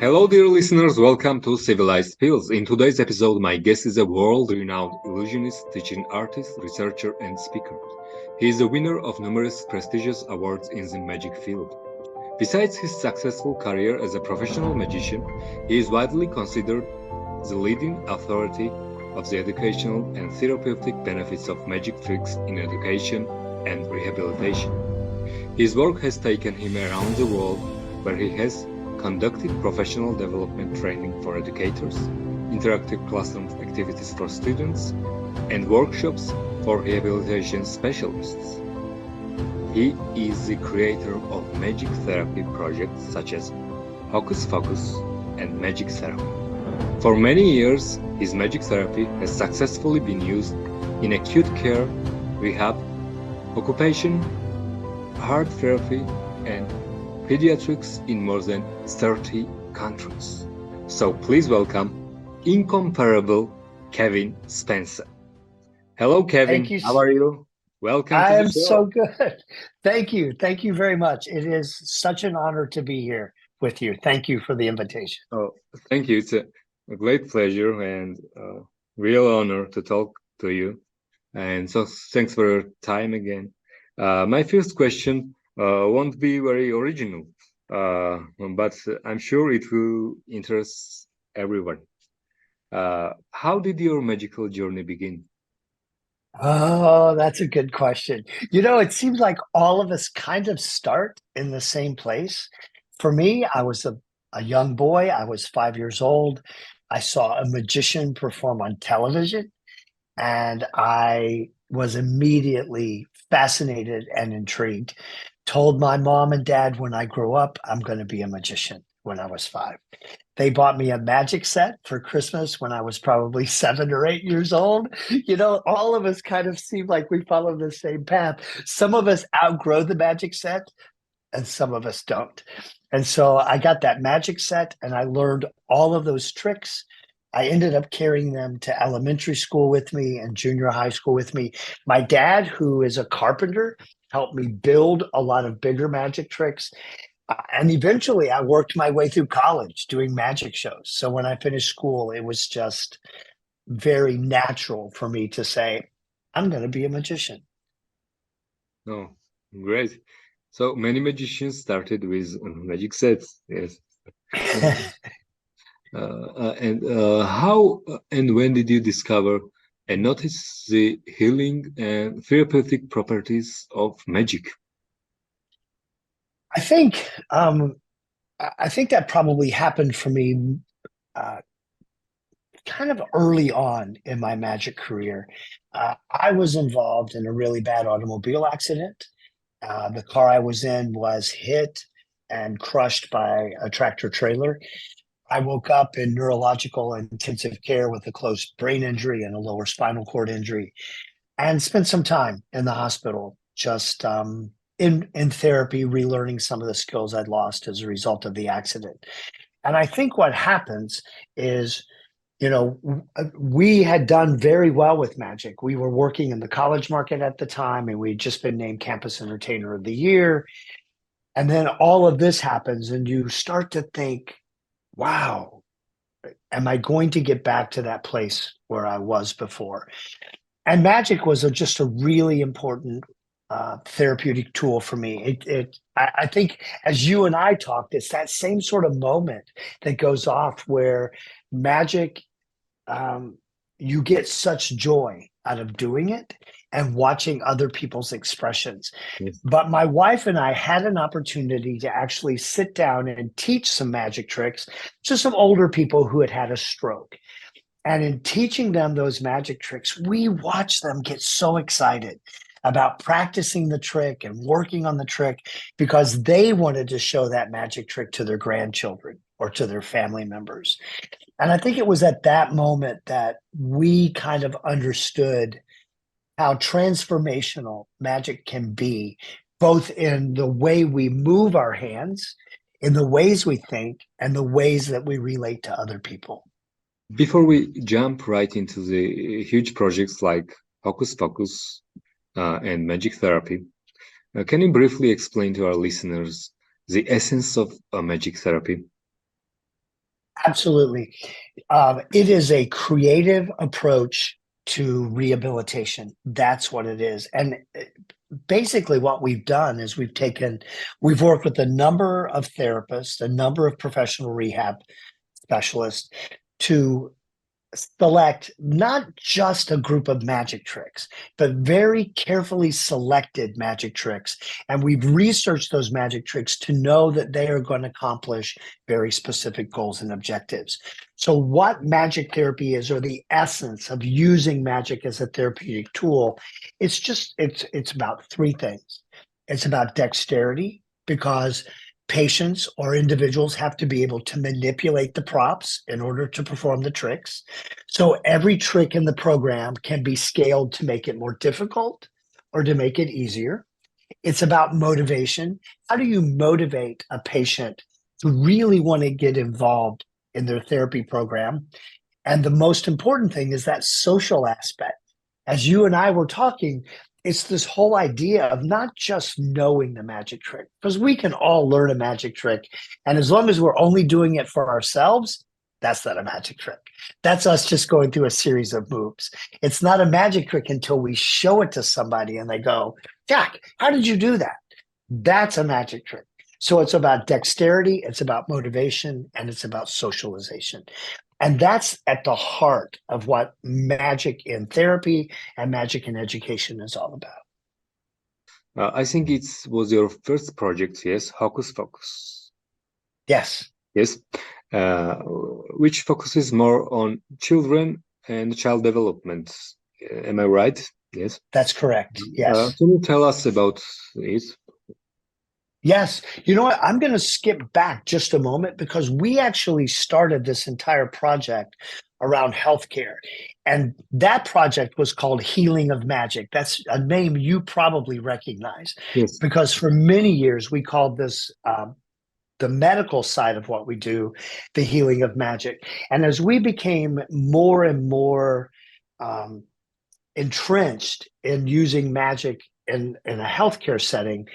Hello, dear listeners. Welcome to Civilized Pills. In today's episode, my guest is a world-renowned illusionist, teaching artist, researcher, and speaker. He is the winner of numerous prestigious awards in the magic field. Besides his successful career as a professional magician, he is widely considered the leading authority of the educational and therapeutic benefits of magic tricks in education and rehabilitation. His work has taken him around the world, where he has conducted professional development training for educators, interactive classroom activities for students, and workshops for rehabilitation specialists. He is the creator of magic therapy projects such as Hocus Focus and Magic Therapy. For many years, his magic therapy has successfully been used in acute care, rehab, occupation, art therapy, and pediatrics in more than 30 countries. So please welcome incomparable Kevin Spencer. Hello, Kevin. Thank you. How are you? Welcome to I the am show. so good. Thank you. Thank you very much. It is such an honor to be here with you. Thank you for the invitation. Oh, thank you. It's a great pleasure and real honor to talk to you. And so thanks for your time again. My first question won't be very original, but I'm sure it will interest everyone. How did your magical journey begin? Oh, that's a good question. It seems like all of us kind of start in the same place. For me, I was a young boy. I was 5 years old. I saw a magician perform on television, and I was immediately fascinated and intrigued. Told my mom and dad when I grow up, I'm going to be a magician when I was 5. They bought me a magic set for Christmas when I was probably 7 or 8 years old. All of us kind of seem like we follow the same path. Some of us outgrow the magic set and some of us don't. And so I got that magic set and I learned all of those tricks. I ended up carrying them to elementary school with me and junior high school with me. My dad, who is a carpenter, helped me build a lot of bigger magic tricks. And eventually I worked my way through college doing magic shows. So when I finished school, it was just very natural for me to say, I'm going to be a magician. Oh, great. So many magicians started with magic sets. Yes. How and when did you discover and notice the healing and therapeutic properties of magic? I think that probably happened for me uh, kind of early on in my magic career. I was involved in a really bad automobile accident. The car I was in was hit and crushed by a tractor trailer. I woke up in neurological intensive care with a close brain injury and a lower spinal cord injury, and spent some time in the hospital just in therapy, relearning some of the skills I'd lost as a result of the accident. And I think what happens is, we had done very well with magic. We were working in the college market at the time, and we'd just been named Campus Entertainer of the Year. And then all of this happens, and you start to think, wow, am I going to get back to that place where I was before? And magic was just a really important therapeutic tool for me. I think as you and I talked, it's that same sort of moment that goes off where magic, you get such joy out of doing it and watching other people's expressions. Yes. But my wife and I had an opportunity to actually sit down and teach some magic tricks to some older people who had had a stroke. And in teaching them those magic tricks, we watched them get so excited about practicing the trick and working on the trick because they wanted to show that magic trick to their grandchildren or to their family members. And I think it was at that moment that we kind of understood how transformational magic can be, both in the way we move our hands, in the ways we think, and the ways that we relate to other people. Before we jump right into the huge projects like Hocus Focus and Magic Therapy, can you briefly explain to our listeners the essence of magic therapy? Absolutely. It is a creative approach to rehabilitation. That's what it is. And basically, what we've done is we've worked with a number of therapists, a number of professional rehab specialists to select not just a group of magic tricks, but very carefully selected magic tricks. And we've researched those magic tricks to know that they are going to accomplish very specific goals and objectives. So, what magic therapy is, or the essence of using magic as a therapeutic tool, it's about three things. It's about dexterity, because patients or individuals have to be able to manipulate the props in order to perform the tricks. So every trick in the program can be scaled to make it more difficult or to make it easier. It's about motivation. How do you motivate a patient to really want to get involved in their therapy program? And the most important thing is that social aspect. As you and I were talking, it's this whole idea of not just knowing the magic trick, because we can all learn a magic trick. And as long as we're only doing it for ourselves, that's not a magic trick. That's us just going through a series of moves. It's not a magic trick until we show it to somebody and they go, Jack, how did you do that? That's a magic trick. So it's about dexterity, it's about motivation, and it's about socialization. And that's at the heart of what magic in therapy and magic in education is all about. I think it was your first project, yes, Hocus Focus. Yes. Yes, which focuses more on children and child development. Am I right? Yes. That's correct. Yes. Can you tell us about it? Yes. You know what? I'm going to skip back just a moment, because we actually started this entire project around healthcare. And that project was called Healing of Magic. That's a name you probably recognize, Yes. because for many years we called this the medical side of what we do, the healing of magic. And as we became more and more entrenched in using magic in a healthcare setting,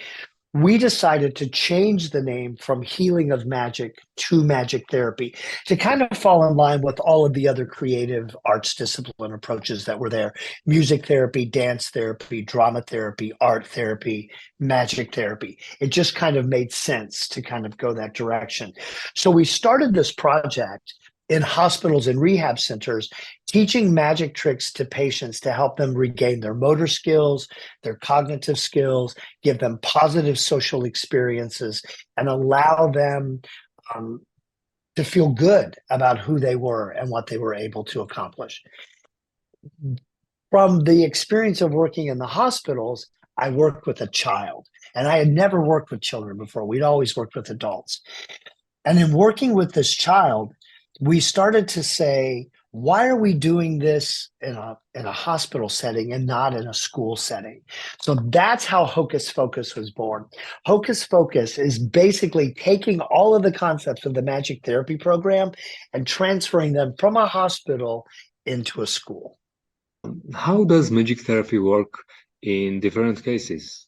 we decided to change the name from Healing of Magic to Magic Therapy, to kind of fall in line with all of the other creative arts discipline approaches that were there: music therapy, dance therapy, drama therapy, art therapy, magic therapy. It just kind of made sense to kind of go that direction. So we started this project in hospitals and rehab centers, teaching magic tricks to patients to help them regain their motor skills, their cognitive skills, give them positive social experiences, and allow them to feel good about who they were and what they were able to accomplish. From the experience of working in the hospitals, I worked with a child, and I had never worked with children before. We'd always worked with adults. And in working with this child, we started to say, why are we doing this in a hospital setting and not in a school setting? So that's how Hocus Focus was born. Hocus Focus is basically taking all of the concepts of the magic therapy program and transferring them from a hospital into a school. How does magic therapy work in different cases?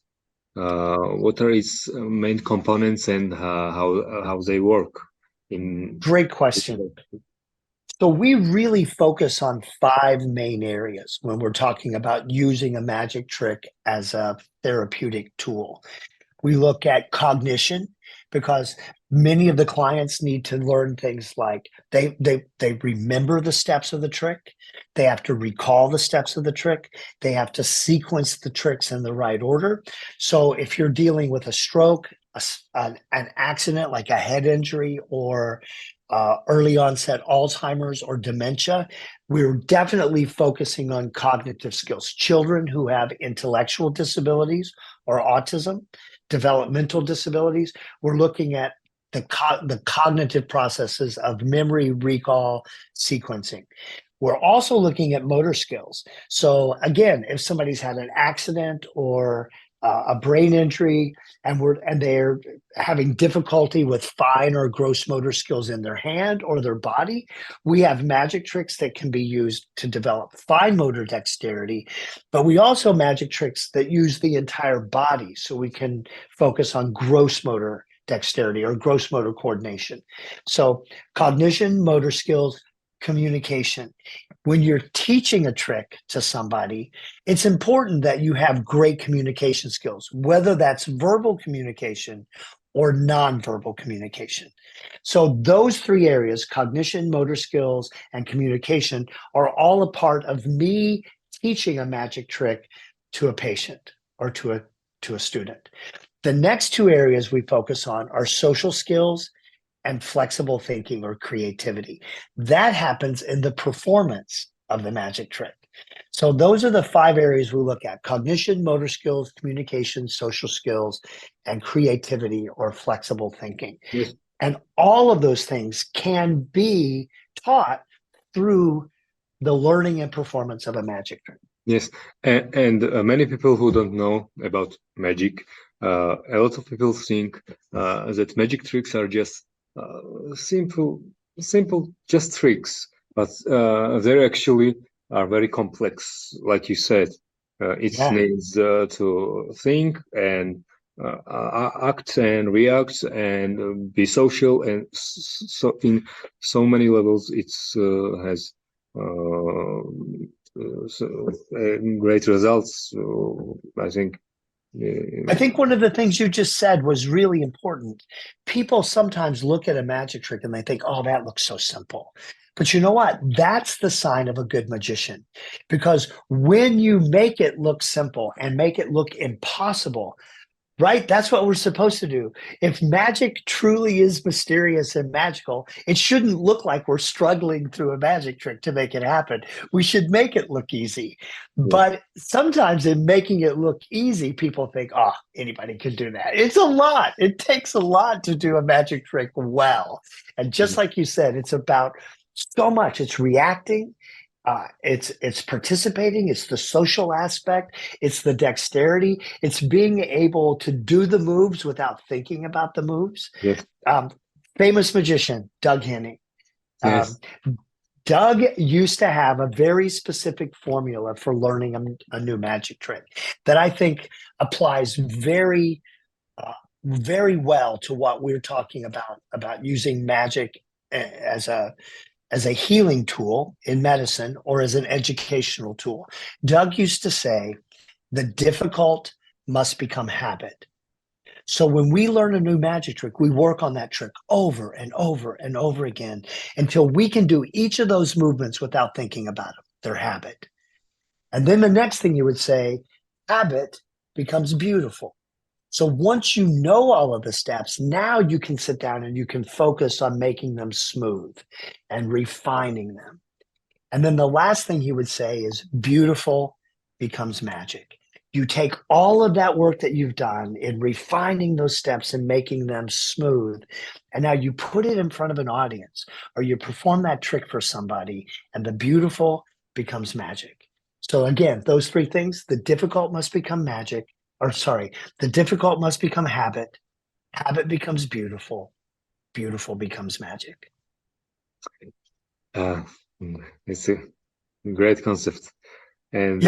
What are its main components, and how they work? Great question. So we really focus on five main areas when we're talking about using a magic trick as a therapeutic tool. We look at cognition, because many of the clients need to learn things like they remember the steps of the trick, they have to recall the steps of the trick, they have to sequence the tricks in the right order. So if you're dealing with a stroke, an accident like a head injury, or early onset Alzheimer's or dementia, we're definitely focusing on cognitive skills. Children who have intellectual disabilities or autism, developmental disabilities, we're looking at the cognitive processes of memory, recall, sequencing. We're also looking at motor skills. So again, if somebody's had an accident or a brain injury, and they're having difficulty with fine or gross motor skills in their hand or their body, we have magic tricks that can be used to develop fine motor dexterity. But we also have magic tricks that use the entire body, so we can focus on gross motor dexterity or gross motor coordination. So cognition, motor skills, communication. When you're teaching a trick to somebody, it's important that you have great communication skills, whether that's verbal communication or nonverbal communication. So those three areas, cognition, motor skills, and communication, are all a part of me teaching a magic trick to a patient or to a student. The next two areas we focus on are social skills and flexible thinking or creativity. That happens in the performance of the magic trick. So those are the five areas we look at: cognition, motor skills, communication, social skills, and creativity or flexible thinking. Yes. And all of those things can be taught through the learning and performance of a magic trick. Yes, and many people who don't know about magic, a lot of people think that magic tricks are just simple, just tricks, but they actually are very complex. Like you said, it needs to think and act and react and be social, and so in so many levels, it's has great results. So I think. I think one of the things you just said was really important. People sometimes look at a magic trick and they think, oh, that looks so simple. But you know what? That's the sign of a good magician. Because when you make it look simple and make it look impossible, right? That's what we're supposed to do. If magic truly is mysterious and magical, it shouldn't look like we're struggling through a magic trick to make it happen. We should make it look easy. But sometimes in making it look easy, people think, oh, anybody can do that. It's a lot. It takes a lot to do a magic trick well. And just like you said, it's about so much. It's reacting. It's participating, it's the social aspect, it's the dexterity, it's being able to do the moves without thinking about the moves. Yes. Famous magician, Doug Henning. Yes. Doug used to have a very specific formula for learning a new magic trick that I think applies very well to what we're talking about using magic as a healing tool in medicine or as an educational tool. Doug used to say, the difficult must become habit. So when we learn a new magic trick, we work on that trick over and over and over again until we can do each of those movements without thinking about them, their habit. And then the next thing you would say, habit becomes beautiful. So once you know all of the steps, now you can sit down and you can focus on making them smooth and refining them. And then the last thing he would say is beautiful becomes magic. You take all of that work that you've done in refining those steps and making them smooth, and now you put it in front of an audience or you perform that trick for somebody, and the beautiful becomes magic. So again, those three things: the difficult must become magic, the difficult must become habit, habit becomes beautiful, beautiful becomes magic. It's a great concept. And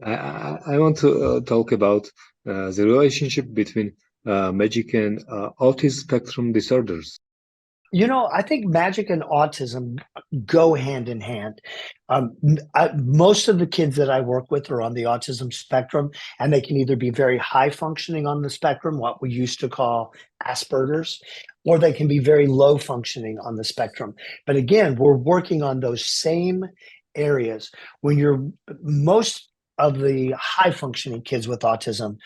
I want to talk about the relationship between magic and autism spectrum disorders. You know, I think magic and autism go hand in hand. Most of the kids that I work with are on the autism spectrum, and they can either be very high functioning on the spectrum, what we used to call Asperger's, or they can be very low functioning on the spectrum. But again, we're working on those same areas. When you're most of the high functioning kids with autism,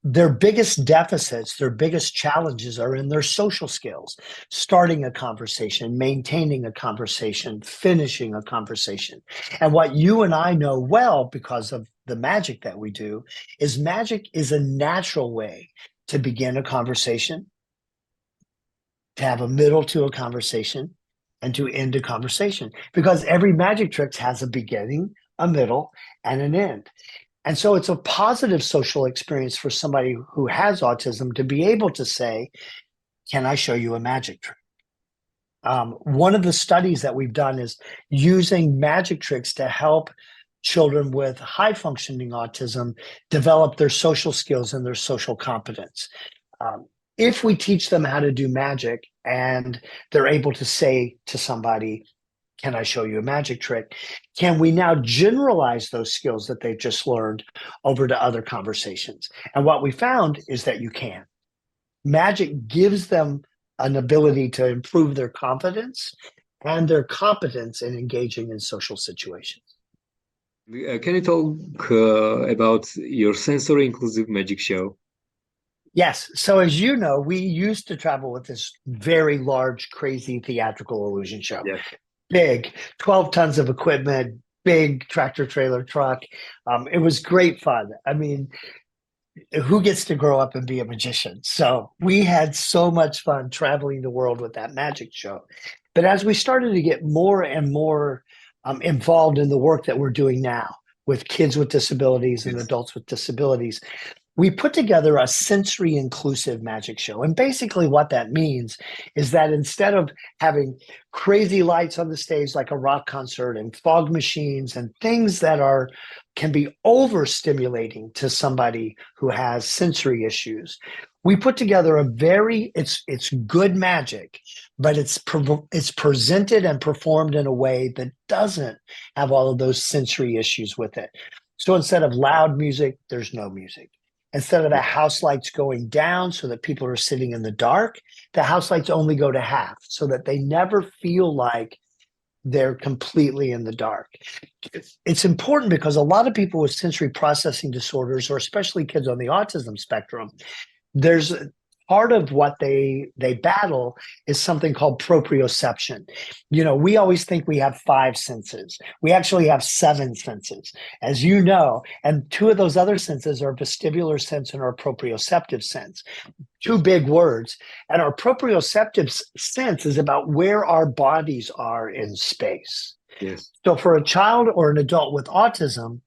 their biggest deficits, their biggest challenges are in their social skills, starting a conversation, maintaining a conversation, finishing a conversation. And what you and I know well, because of the magic that we do, is magic is a natural way to begin a conversation, to have a middle to a conversation, and to end a conversation, because every magic trick has a beginning, a middle, and an end. And so it's a positive social experience for somebody who has autism to be able to say, can I show you a magic trick? One of the studies that we've done is using magic tricks to help children with high functioning autism develop their social skills and their social competence. if we teach them how to do magic and they're able to say to somebody, can I show you a magic trick? Can we now generalize those skills that they've just learned over to other conversations? And what we found is that you can. Magic gives them an ability to improve their confidence and their competence in engaging in social situations. Can you talk about your sensory inclusive magic show? Yes. So, as you know, we used to travel with this very large, crazy theatrical illusion show. Yes. Big, 12 tons of equipment, big tractor trailer truck. It was great fun. I mean, who gets to grow up and be a magician? So we had so much fun traveling the world with that magic show. But as we started to get more and more involved in the work that we're doing now with kids with disabilities and Yes. adults with disabilities, we put together a sensory inclusive magic show. And basically, what that means is that instead of having crazy lights on the stage like a rock concert and fog machines and things that can be overstimulating to somebody who has sensory issues, we put together it's good magic, but it's presented and performed in a way that doesn't have all of those sensory issues with it. So instead of loud music, there's no music. Instead of the house lights going down so that people are sitting in the dark, the house lights only go to half so that they never feel like they're completely in the dark. It's important because a lot of people with sensory processing disorders, or especially kids on the autism spectrum, there's part of what they battle is something called proprioception. We always think we have 5 senses. We actually have 7 senses, as you know, and 2 of those other senses are vestibular sense and our proprioceptive sense. 2 big words. And our proprioceptive sense is about where our bodies are in space. Yes. So for a child or an adult with autism,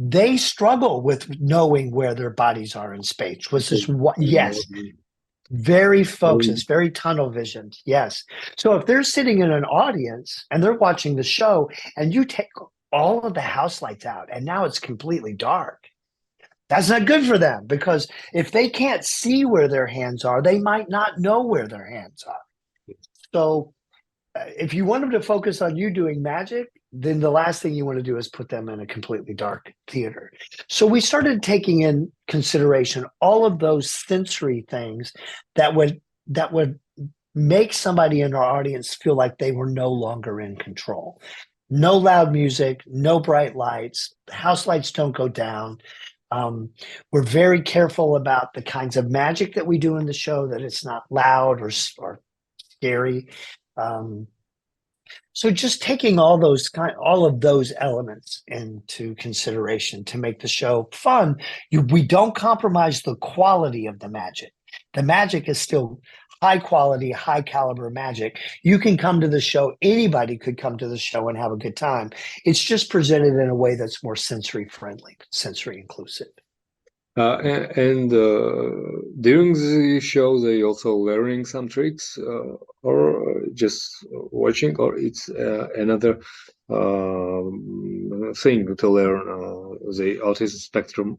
they struggle with knowing where their bodies are in space, which is what, yes, very focused, very tunnel visioned. Yes. So if they're sitting in an audience and they're watching the show and you take all of the house lights out and now it's completely dark, that's not good for them, because if they can't see where their hands are, they might not know where their hands are. So if you want them to focus on you doing magic, then the last thing you want to do is put them in a completely dark theater. So we started taking in consideration all of those sensory things that would make somebody in our audience feel like they were no longer in control. No loud music, no bright lights, house lights don't go down. We're very careful about the kinds of magic that we do in the show, that it's not loud or scary. So just taking all of those elements into consideration to make the show fun, we don't compromise the quality of the magic. The magic is still high quality, high caliber magic. You can come to the show. Anybody could come to the show and have a good time. It's just presented in a way that's more sensory friendly, sensory inclusive. And during the show, they also learning some tricks, or just watching, or it's another thing to learn the autism spectrum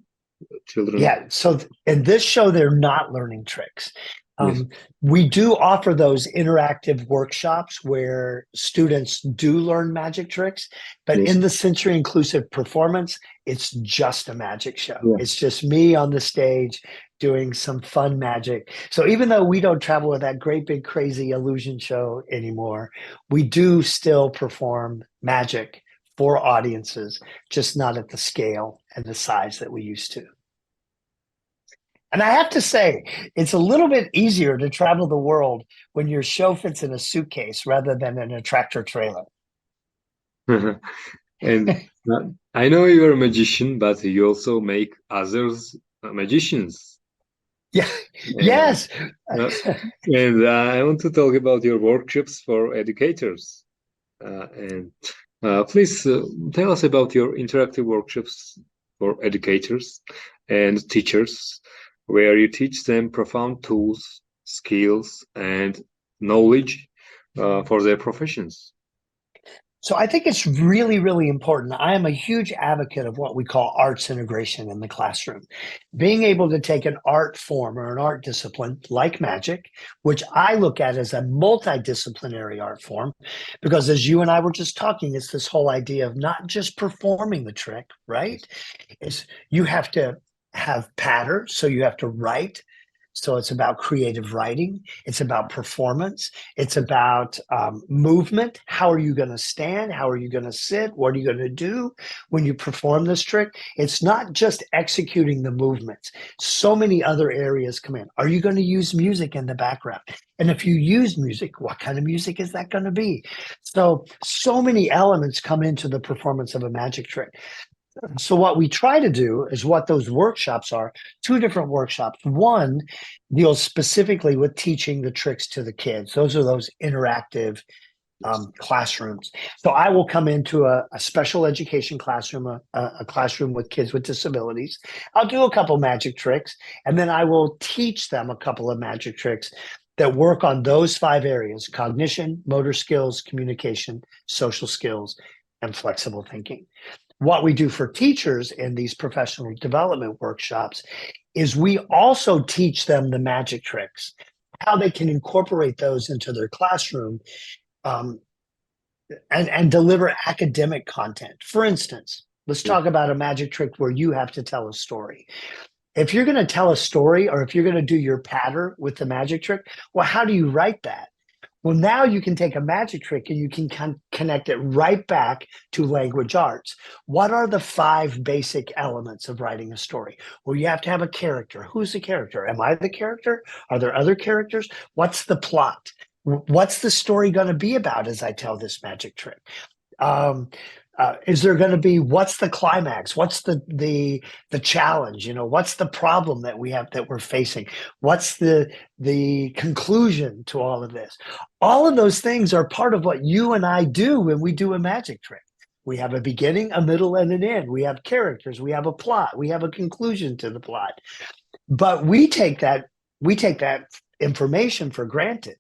children. Yeah. So in this show, they're not learning tricks. Yes. We do offer those interactive workshops where students do learn magic tricks, but Yes. in the sensory inclusive performance, it's just a magic show. Yeah. It's just me on the stage doing some fun magic. So even though we don't travel with that great big crazy illusion show anymore, we do still perform magic for audiences, just not at the scale and the size that we used to. And I have to say, it's a little bit easier to travel the world when your show fits in a suitcase rather than in a tractor trailer. And I know you're a magician, but you also make others magicians. Yeah. Yes. And I want to talk about your workshops for educators. And please tell us about your interactive workshops for educators and teachers, where you teach them profound tools, skills, and knowledge for their professions. So I think it's really, really important. I am a huge advocate of what we call arts integration in the classroom. Being able to take an art form or an art discipline like magic, which I look at as a multidisciplinary art form, because as you and I were just talking, it's this whole idea of not just performing the trick, right? It's you have to have patter, so you have to write. So it's about creative writing. It's about performance. It's about movement. How are you going to stand? How are you going to sit? What are you going to do when you perform this trick? It's not just executing the movements. So many other areas come in. Are you going to use music in the background? And if you use music, what kind of music is that going to be? So many elements come into the performance of a magic trick. So what we try to do is what those workshops are, two different workshops. One deals specifically with teaching the tricks to the kids. Those are those interactive classrooms. So I will come into a special education classroom, a classroom with kids with disabilities. I'll do a couple magic tricks, and then I will teach them a couple of magic tricks that work on those 5 areas: cognition, motor skills, communication, social skills, and flexible thinking. What we do for teachers in these professional development workshops is we also teach them the magic tricks, how they can incorporate those into their classroom, um, and deliver academic content. For instance, let's talk about a magic trick where you have to tell a story. If you're going to tell a story, or if you're going to do your patter with the magic trick, well, how do you write that? Well, now you can take a magic trick and you can connect it right back to language arts. What are the 5 basic elements of writing a story? Well, you have to have a character. Who's the character? Am I the character? Are there other characters? What's the plot? What's the story going to be about as I tell this magic trick? Is there going to be, what's the climax? What's the challenge? What's the problem that we have, that we're facing? What's the conclusion to all of this? All of those things are part of what you and I do when we do a magic trick. We have a beginning, a middle, and an end. We have characters. We have a plot. We have a conclusion to the plot. But we take that information for granted.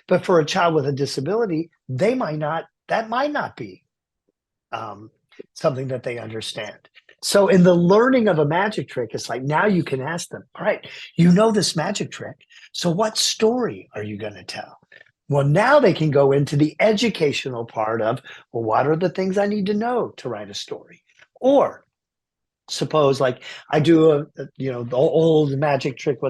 But for a child with a disability, that might not be something that they understand. So in the learning of a magic trick, it's like, now you can ask them, all right, you know this magic trick, so what story are you going to tell? Well, now they can go into the educational part of, well, what are the things I need to know to write a story? Or suppose, like, I do the old magic trick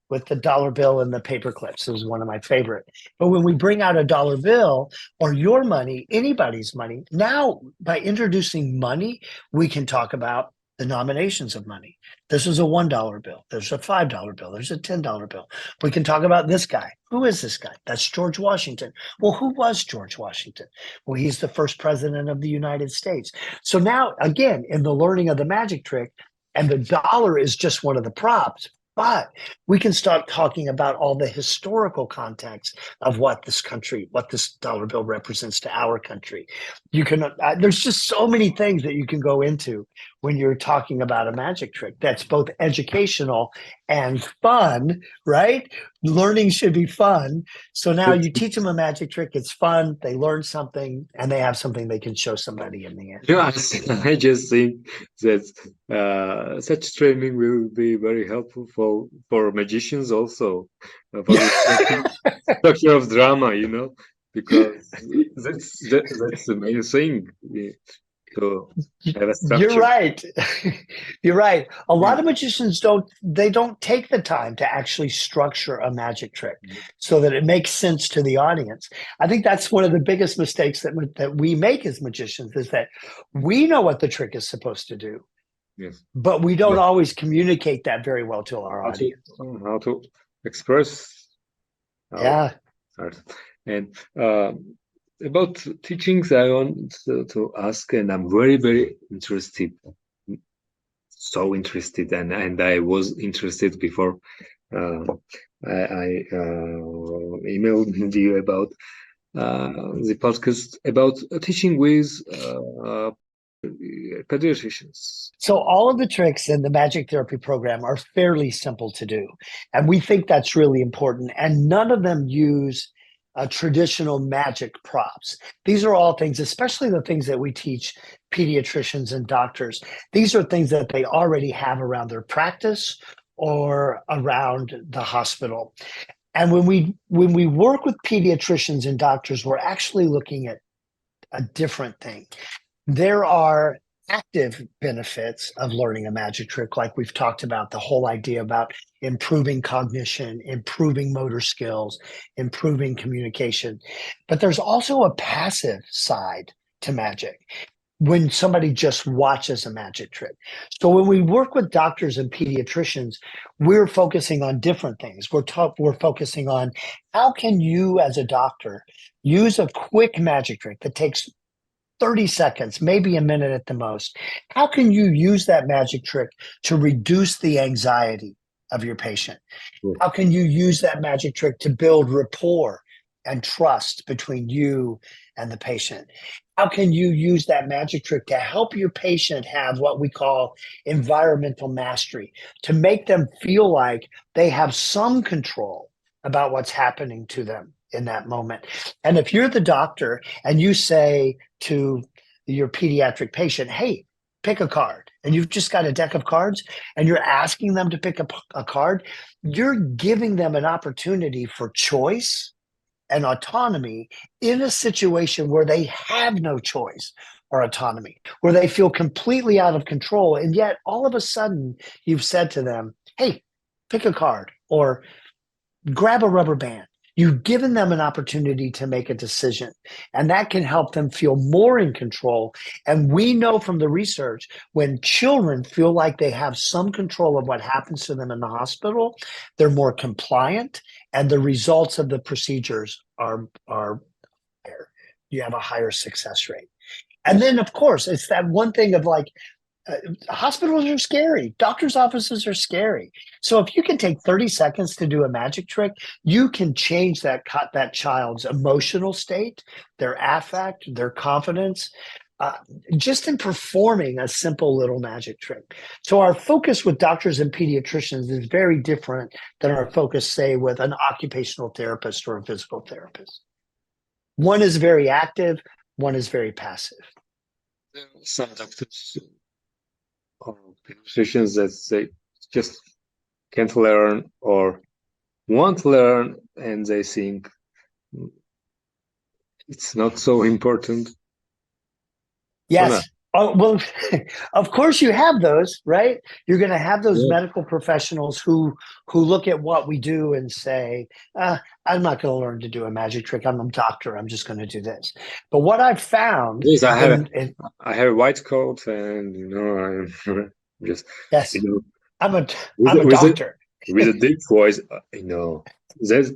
with the dollar bill and the paper clips. It was one of my favorite. But when we bring out a dollar bill, or your money, anybody's money, now by introducing money, we can talk about the nominations of money. This is a $1 bill. There's a $5 bill. There's a $10 bill. We can talk about this guy. Who is this guy? That's George Washington. Well, who was George Washington? Well, he's the first president of the United States. So now, again, in the learning of the magic trick, and the dollar is just one of the props, but we can start talking about all the historical context of what this dollar bill represents to our country. You can, there's just so many things that you can go into when you're talking about a magic trick that's both educational and fun, right? Learning should be fun. So now you teach them a magic trick, it's fun, they learn something, and they have something they can show somebody in the end. Yeah, I just think that such training will be very helpful for magicians also, for the structure of drama, because that's the main thing. To have a structure. You're right. You're right. A lot of magicians don't take the time to actually structure a magic trick so that it makes sense to the audience. I think that's one of the biggest mistakes that we make as magicians, is that we know what the trick is supposed to do. Yes. But we don't always communicate that very well to our audience. How to express art. And about teachings, I want to ask, and I'm very, very interested, so interested, and I was interested before I emailed you about the podcast about teaching with pediatricians. So all of the tricks in the magic therapy program are fairly simple to do. And we think that's really important. And none of them use traditional magic props. These are all things, especially the things that we teach pediatricians and doctors. These are things that they already have around their practice or around the hospital. And when we work with pediatricians and doctors, we're actually looking at a different thing. There are active benefits of learning a magic trick, like we've talked about, the whole idea about improving cognition, improving motor skills, improving communication. But there's also a passive side to magic when somebody just watches a magic trick. So when we work with doctors and pediatricians, we're focusing on different things. We're focusing on how can you as a doctor use a quick magic trick that takes 30 seconds, maybe a minute at the most. How can you use that magic trick to reduce the anxiety of your patient? How can you use that magic trick to build rapport and trust between you and the patient? How can you use that magic trick to help your patient have what we call environmental mastery, to make them feel like they have some control about what's happening to them in that moment? And if you're the doctor and you say to your pediatric patient, hey, pick a card, and you've just got a deck of cards and you're asking them to pick a card, you're giving them an opportunity for choice and autonomy in a situation where they have no choice or autonomy, where they feel completely out of control. And yet all of a sudden you've said to them, hey, pick a card or grab a rubber band. You've given them an opportunity to make a decision, and that can help them feel more in control. And we know from the research, when children feel like they have some control of what happens to them in the hospital, they're more compliant, and the results of the procedures are higher. You have a higher success rate. And then, of course, it's that one thing of like, hospitals are scary. Doctors' offices are scary. So if you can take 30 seconds to do a magic trick, you can change that child's emotional state, their affect, their confidence, just in performing a simple little magic trick. So our focus with doctors and pediatricians is very different than our focus, say, with an occupational therapist or a physical therapist. One is very active, one is very passive. Some doctors or pediatricians that they just can't learn or want to learn, and they think it's not so important. Yes. Oh, well, of course you have those, right? You're going to have those medical professionals who look at what we do and say, I'm not going to learn to do a magic trick. I'm a doctor. I'm just going to do this. But what I've found is I have a white coat, and I'm just yes, I'm a doctor with a deep voice. That's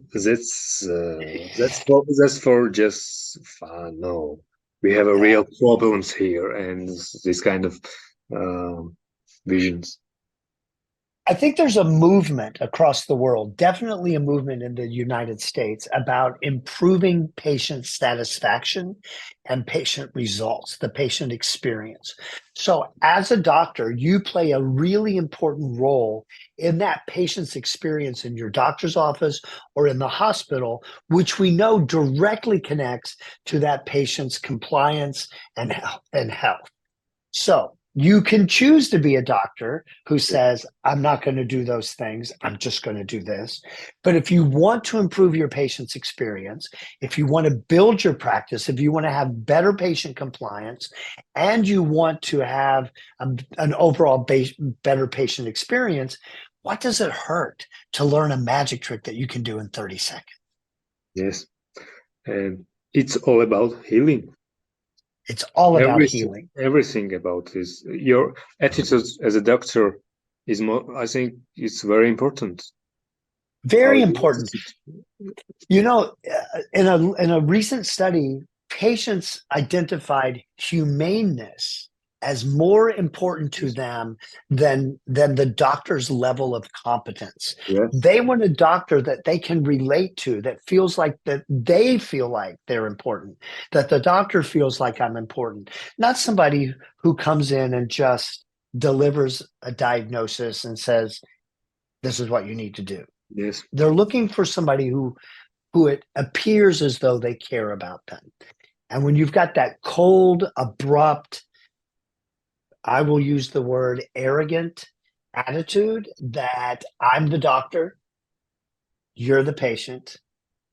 for just fun. No, we have a real problems here, and this kind of visions. I think there's a movement across the world, definitely a movement in the United States, about improving patient satisfaction and patient results, the patient experience. So as a doctor, you play a really important role in that patient's experience in your doctor's office or in the hospital, which we know directly connects to that patient's compliance and health. So you can choose to be a doctor who says, I'm not going to do those things. I'm just going to do this. But if you want to improve your patient's experience, if you want to build your practice, if you want to have better patient compliance, and you want to have an overall better patient experience, what does it hurt to learn a magic trick that you can do in 30 seconds? Yes. And it's all about healing. It's all about healing. Everything about this. Your attitude as a doctor is more, I think it's very important. Very important. In a recent study, patients identified humaneness as more important to them than the doctor's level of competence. Yes. They want a doctor that they can relate to, that feels like that they feel like they're important, that the doctor feels like I'm important, not somebody who comes in and just delivers a diagnosis and says, this is what you need to do. Yes. They're looking for somebody who who it appears as though they care about them. And when you've got that cold, abrupt, I will use the word arrogant attitude that I'm the doctor, you're the patient,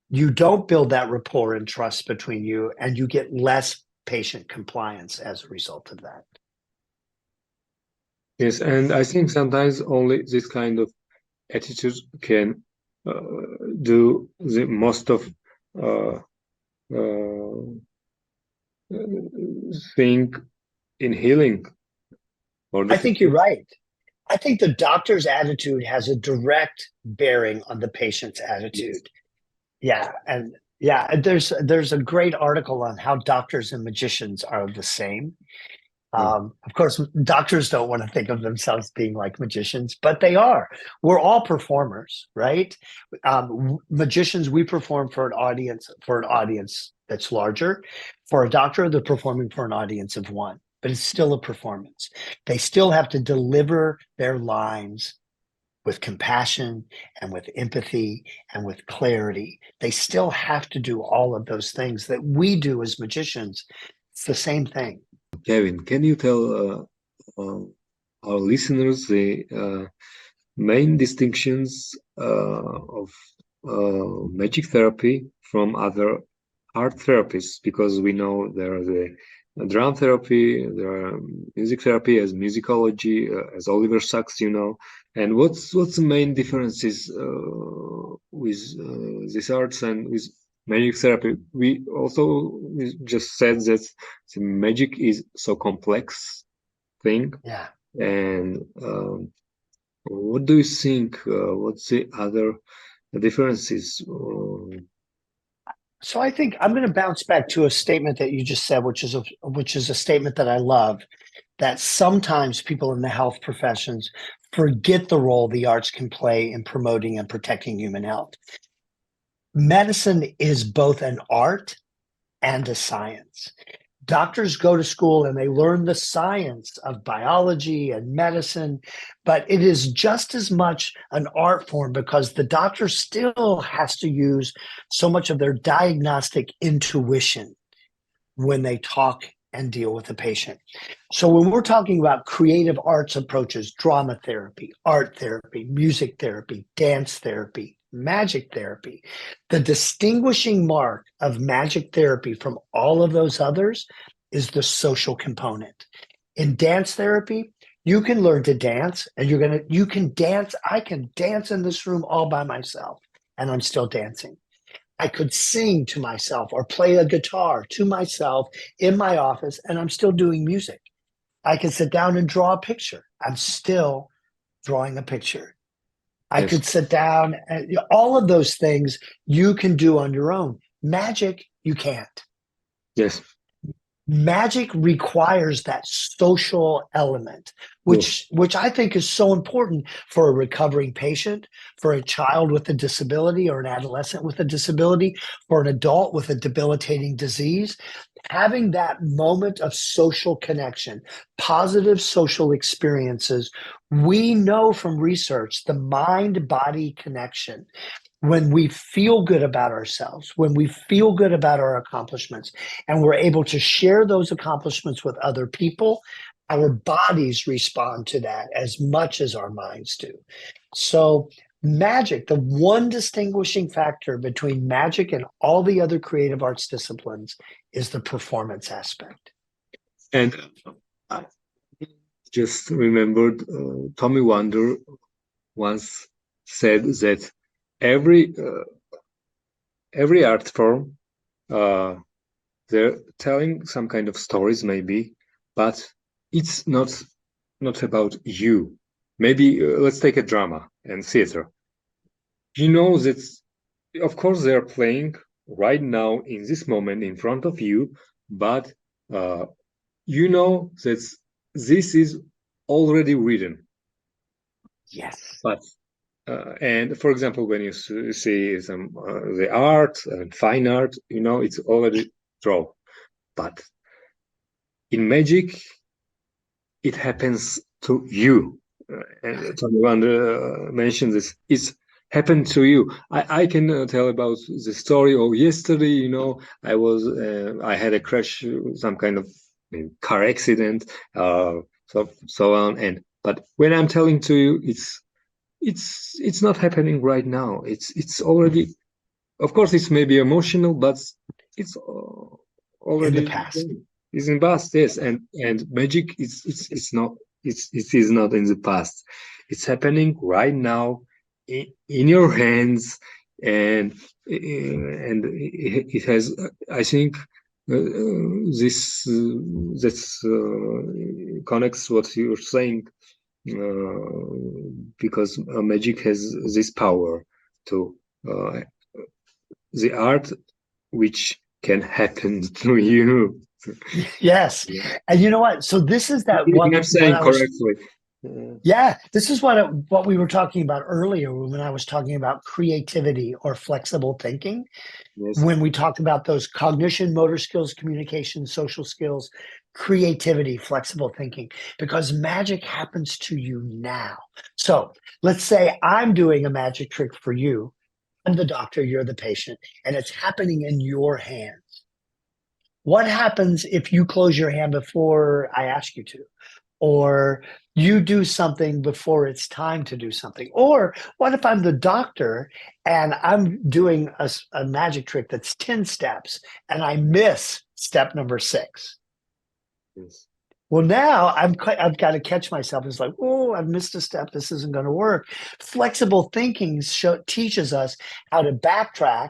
you don't build that rapport and trust between you, and you get less patient compliance as a result of that. Yes, and I think sometimes only this kind of attitude can do the most of uh, thing in healing. Or I think you're right. I think the doctor's attitude has a direct bearing on the patient's attitude. Yeah, and yeah, there's a great article on how doctors and magicians are the same. Of course, doctors don't want to think of themselves being like magicians, but they are. We're all performers, right? Magicians, we perform for an audience that's larger. For a doctor, they're performing for an audience of one, but it's still a performance. They still have to deliver their lines with compassion and with empathy and with clarity. They still have to do all of those things that we do as magicians. It's the same thing. Kevin, can you tell our listeners the main distinctions of magic therapy from other art therapies? Because we know there are the drum therapy, there are music therapy as musicology, as Oliver Sacks, and what's the main differences with these arts and with magic therapy? We just said that the magic is so complex thing, Yeah. and what do you think? What's the other differences? So I think I'm going to bounce back to a statement that you just said, which is a statement that I love, that sometimes people in the health professions forget the role the arts can play in promoting and protecting human health. Medicine is both an art and a science. Doctors go to school and they learn the science of biology and medicine, but it is just as much an art form because the doctor still has to use so much of their diagnostic intuition when they talk and deal with the patient. So when we're talking about creative arts approaches, drama therapy, art therapy, music therapy, dance therapy, magic therapy, the distinguishing mark of magic therapy from all of those others is the social component. In dance therapy, you can learn to dance and you can dance. I can dance in this room all by myself and I'm still dancing. I could sing to myself or play a guitar to myself in my office and I'm still doing music. I can sit down and draw a picture. I'm still drawing a picture. I Yes, could sit down and all of those things you can do on your own. Magic, you can't. yes, Magic requires that social element, yes, which I think is so important for a recovering patient, for a child with a disability or an adolescent with a disability, for an adult with a debilitating disease. Having that moment of social connection, positive social experiences, we know from research the mind-body connection, when we feel good about ourselves, when we feel good about our accomplishments, and we're able to share those accomplishments with other people, our bodies respond to that as much as our minds do. So, magic, the one distinguishing factor between magic and all the other creative arts disciplines is the performance aspect. and I just remembered Tommy Wonder once said that every every art form they're telling some kind of stories maybe, but it's not about you. Maybe let's take a drama and theater. You know that of course they're playing right now in this moment in front of you, but uh, you know that this is already written. Yes. But and for example, when you see some the art and fine art, it's already drawn. But in magic, it happens to you. And Tony Wander mentioned this. It's happened to you. I can tell about the story. Or yesterday, I had a crash, some kind of car accident, so on. But when I'm telling to you, it's not happening right now. It's already, of course, it's maybe emotional, but it's In the already past. is in past. Yes, and magic it's not, it is not in the past. It's happening right now in your hands, and it has, I think, this that's connects what you're saying, because magic has this power to, uh, the art which can happen to you. Yes. Yeah. And you know what? So this is that If I'm what saying I was, correctly. yeah, this is what we were talking about earlier when I was talking about creativity or flexible thinking. Yes, When we talked about those cognition, motor skills, communication, social skills, creativity, flexible thinking, because magic happens to you now. So let's say I'm doing a magic trick for you. I'm the doctor, you're the patient, and it's happening in your hands. What happens if you close your hand before I ask you to? Or you do something before it's time to do something? Or what if I'm the doctor and I'm doing a magic trick that's 10 steps and I miss step number 6? yes, Well, now I've got to catch myself. It's like, oh, I've missed a step. This isn't going to work. Flexible thinking teaches us how to backtrack,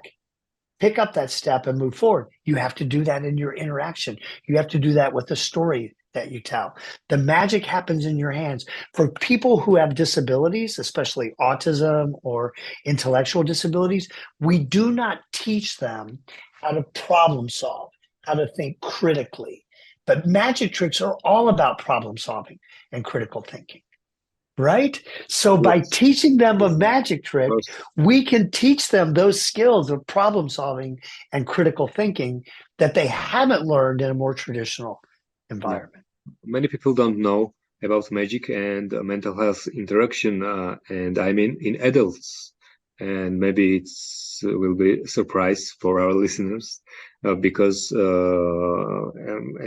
pick up that step and move forward. You have to do that in your interaction. You have to do that with the story that you tell. The magic happens in your hands. For people who have disabilities, especially autism or intellectual disabilities, we do not teach them how to problem solve, how to think critically. But magic tricks are all about problem solving and critical thinking. Right? So by yes, teaching them a yes, of magic trick, course. we can teach them those skills of problem solving and critical thinking that they haven't learned in a more traditional Yeah. environment. Many people don't know about magic and mental health interaction, and I mean in adults. And maybe it's will be a surprise for our listeners, because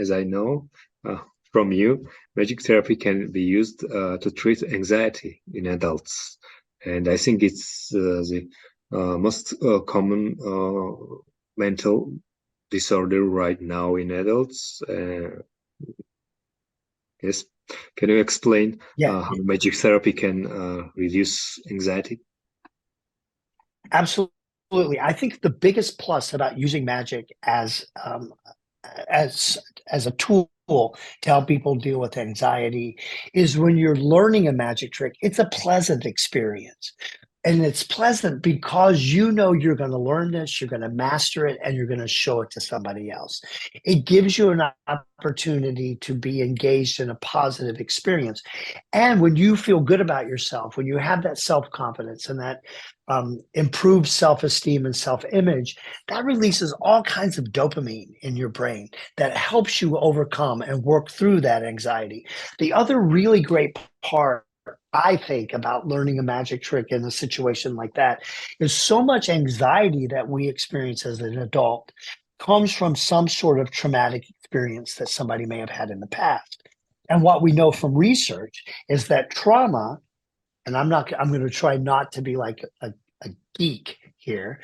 as I know uh, from you, magic therapy can be used to treat anxiety in adults, and I think it's the most common mental disorder right now in adults. Yes. Can you explain Yeah, how magic therapy can reduce anxiety? absolutely. I think the biggest plus about using magic as as a tool to help people deal with anxiety is when you're learning a magic trick, it's a pleasant experience. And it's pleasant because you know you're going to learn this, you're going to master it, and you're going to show it to somebody else. It gives you an opportunity to be engaged in a positive experience. And when you feel good about yourself, when you have that self confidence and that improved self esteem and self image, that releases all kinds of dopamine in your brain that helps you overcome and work through that anxiety. The other really great part, I think, about learning a magic trick in a situation like that is so much anxiety that we experience as an adult comes from some sort of traumatic experience that somebody may have had in the past. And what we know from research is that trauma, and I'm going to try not to be like a geek here,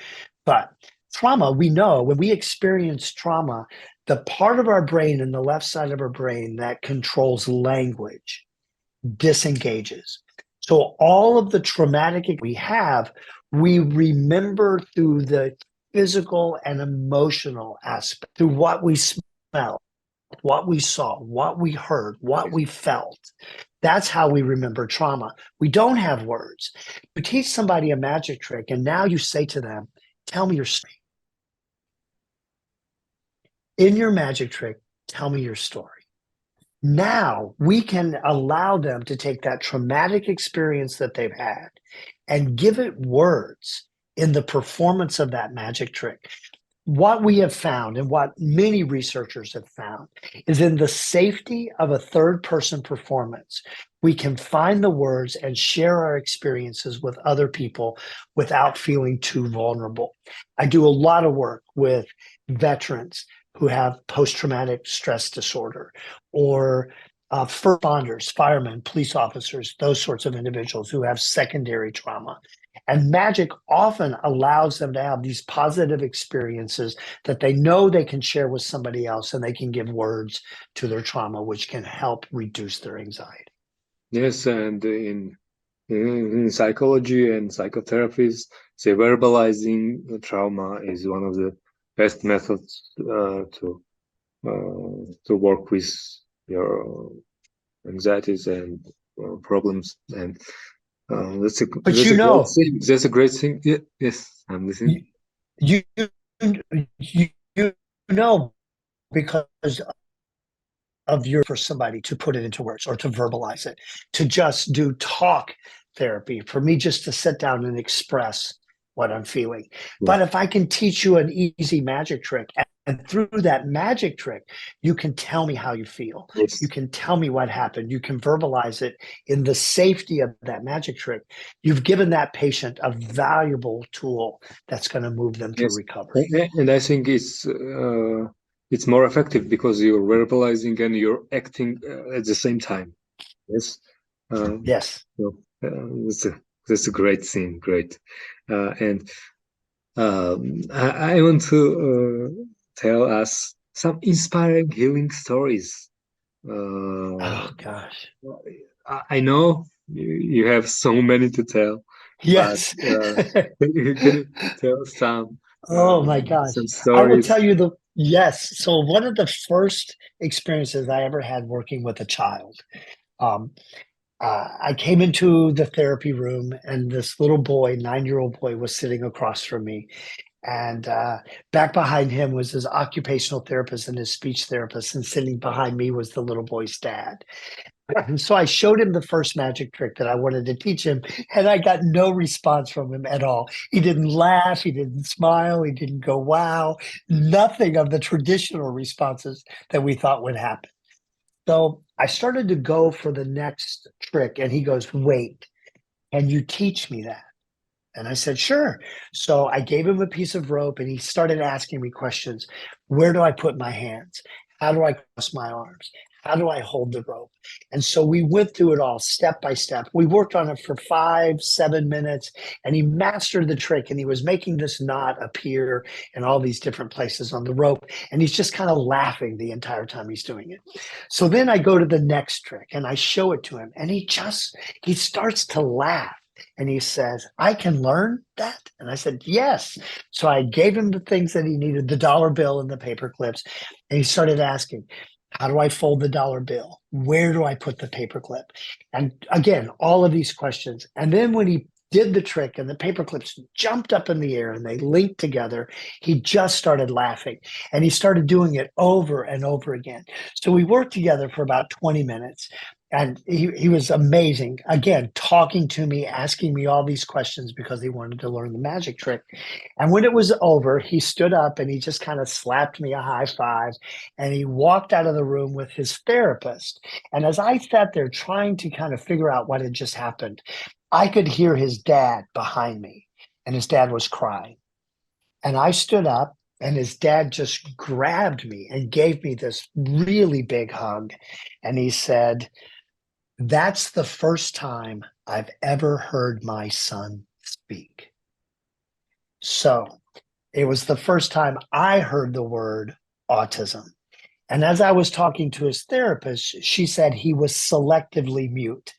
but trauma, we know when we experience trauma, the part of our brain in the left side of our brain that controls language disengages. So all of the traumatic we have, we remember through the physical and emotional aspect, through what we smell, what we saw, what we heard, what we felt. That's how we remember trauma. We don't have words. You teach somebody a magic trick, and now you say to them, tell me your story. In your magic trick, tell me your story. Now we can allow them to take that traumatic experience that they've had and give it words in the performance of that magic trick. What we have found and what many researchers have found is in the safety of a third person performance, we can find the words and share our experiences with other people without feeling too vulnerable. I do a lot of work with veterans who have post-traumatic stress disorder, or first responders, firemen, police officers, those sorts of individuals who have secondary trauma. And magic often allows them to have these positive experiences that they know they can share with somebody else, and they can give words to their trauma, which can help reduce their anxiety. Yes, and in psychology and psychotherapies, say verbalizing trauma is one of the best methods to work with your anxieties and problems. And that's a But that's you a great know, thing. That's a great thing. Yeah, yes, I'm listening. you you know, because of your for somebody to put it into words or to verbalize it, to just do talk therapy, for me just to sit down and express what I'm feeling. Yeah. But if I can teach you an easy magic trick, and through that magic trick, you can tell me how you feel. Yes. You can tell me what happened. You can verbalize it in the safety of that magic trick. You've given that patient a valuable tool that's going to move them through Yes. recovery. And I think it's more effective because you're verbalizing and you're acting at the same time. Yes. Yes. So, that's a great thing. Great. And I want to tell us some inspiring healing stories. Oh gosh. I know you have so many to tell, but Yes. can you tell Oh my gosh. some I will stories? tell you the yes. So one of the first experiences I ever had working with a child, um, I came into the therapy room, and this little boy, 9-year-old boy, was sitting across from me. And back behind him was his occupational therapist and his speech therapist. And sitting behind me was the little boy's dad. And so I showed him the first magic trick that I wanted to teach him, and I got no response from him at all. He didn't laugh, he didn't smile, he didn't go, wow, nothing of the traditional responses that we thought would happen. So I started to go for the next trick, and he goes, wait, can you teach me that? And I said, sure. So I gave him a piece of rope, and he started asking me questions. Where do I put my hands? How do I cross my arms? How do I hold the rope? And so we went through it all step by step. We worked on it for 5, 7 minutes, and he mastered the trick. And he was making this knot appear in all these different places on the rope. And he's just kind of laughing the entire time he's doing it. So then I go to the next trick, and I show it to him, and he starts to laugh. And he says, I can learn that? And I said, yes. So I gave him the things that he needed, the dollar bill and the paper clips. And he started asking, how do I fold the dollar bill? Where do I put the paper clip? And again, all of these questions. And then when he did the trick and the paper clips jumped up in the air and they linked together, he just started laughing, and he started doing it over and over again. So we worked together for about 20 minutes, and he was amazing. Again, talking to me, asking me all these questions because he wanted to learn the magic trick. And when it was over, he stood up and he just kind of slapped me a high five, and he walked out of the room with his therapist. And as I sat there trying to kind of figure out what had just happened, I could hear his dad behind me, and his dad was crying. And I stood up, and his dad just grabbed me and gave me this really big hug. And he said, that's the first time I've ever heard my son speak. So it was the first time I heard the word autism. And as I was talking to his therapist, she said he was selectively mute.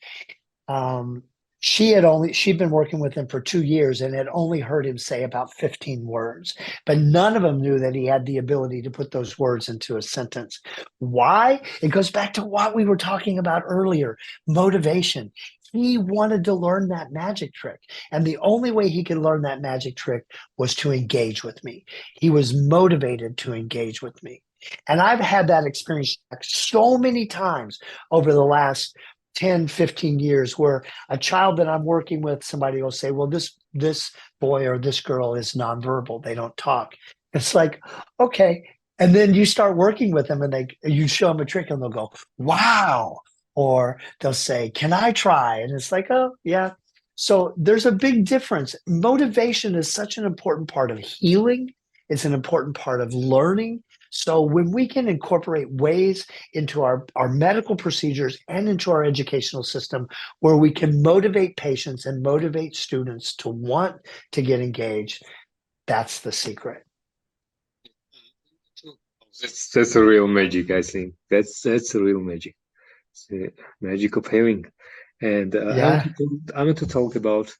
Um, she'd been working with him for 2 years and had only heard him say about 15 words, but none of them knew that he had the ability to put those words into a sentence. Why? It goes back to what we were talking about earlier, motivation. He wanted to learn that magic trick, and the only way he could learn that magic trick was to engage with me. He was motivated to engage with me. And I've had that experience so many times over the last 10, 15 years, where a child that I'm working with, somebody will say, well, this boy or this girl is nonverbal. They don't talk. It's like, okay. And then you start working with them, and you show them a trick, and they'll go, wow, or they'll say, "Can I try?" And it's like, "Oh, yeah." So there's a big difference. Motivation is such an important part of healing. It's an important part of learning. So when we can incorporate ways into our medical procedures and into our educational system where we can motivate patients and motivate students to want to get engaged, that's the secret. That's a real magic, I think. That's a real magic. It's the magic of healing. And Yeah. I want to talk about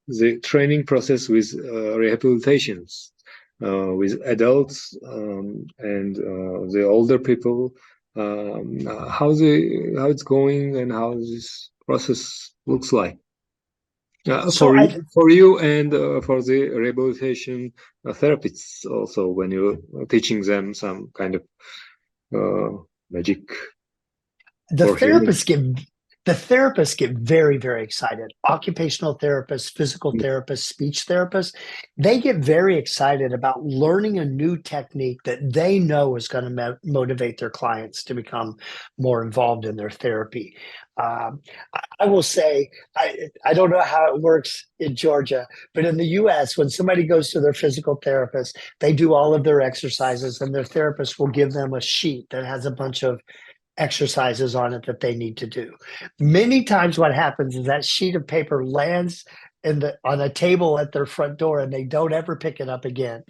the training process with rehabilitations with adults and the older people. How it's going and how this process looks like So I for you and for the rehabilitation therapists also when you're teaching them some kind of magic the for healing. therapists get the therapists get very, very excited. Occupational therapists, physical therapists, speech therapists, they get very excited about learning a new technique that they know is going to motivate their clients to become more involved in their therapy. I will say, I don't know how it works in Georgia, but in the US, when somebody goes to their physical therapist, they do all of their exercises, and their therapist will give them a sheet that has a bunch of exercises on it that they need to do. Many times what happens is that sheet of paper lands on a table at their front door and they don't ever pick it up again